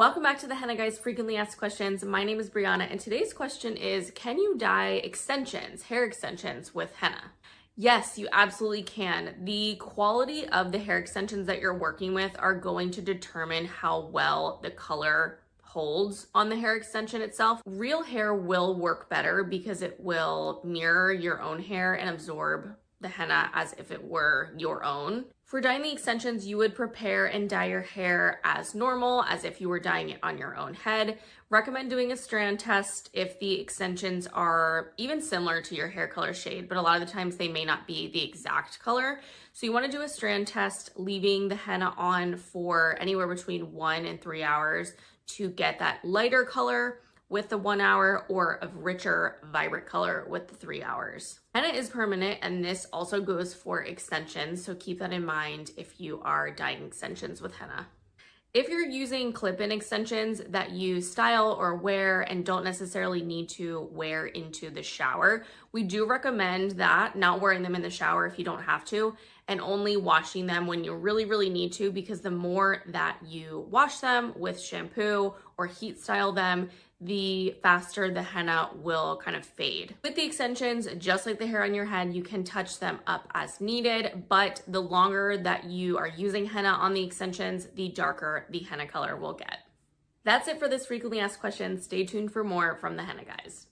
Welcome back to the Henna Guys Frequently Asked Questions. My name is Breanna, and today's question is, can you dye extensions, hair extensions with henna? Yes, you absolutely can. The quality of the hair extensions that you're working with are going to determine how well the color holds on the hair extension itself. Real hair will work better because it will mirror your own hair and absorb the henna as if it were your own. For dyeing the extensions, you would prepare and dye your hair as normal, as if you were dyeing it on your own head. Recommend doing a strand test if the extensions are even similar to your hair color shade, but a lot of the times they may not be the exact color. So you want to do a strand test, leaving the henna on for anywhere between 1 and 3 hours to get that lighter color with the 1 hour, or a richer, vibrant color with the 3 hours. Henna is permanent, and this also goes for extensions, so keep that in mind if you are dyeing extensions with henna. If you're using clip-in extensions that you style or wear and don't necessarily need to wear into the shower, we do recommend that, not wearing them in the shower if you don't have to, and only washing them when you really need to, because the more that you wash them with shampoo or heat style them, the faster the henna will kind of fade. With the extensions, just like the hair on your head, you can touch them up as needed, but the longer that you are using henna on the extensions, the darker the henna color will get. That's it for this frequently asked question. Stay tuned for more from the Henna Guys.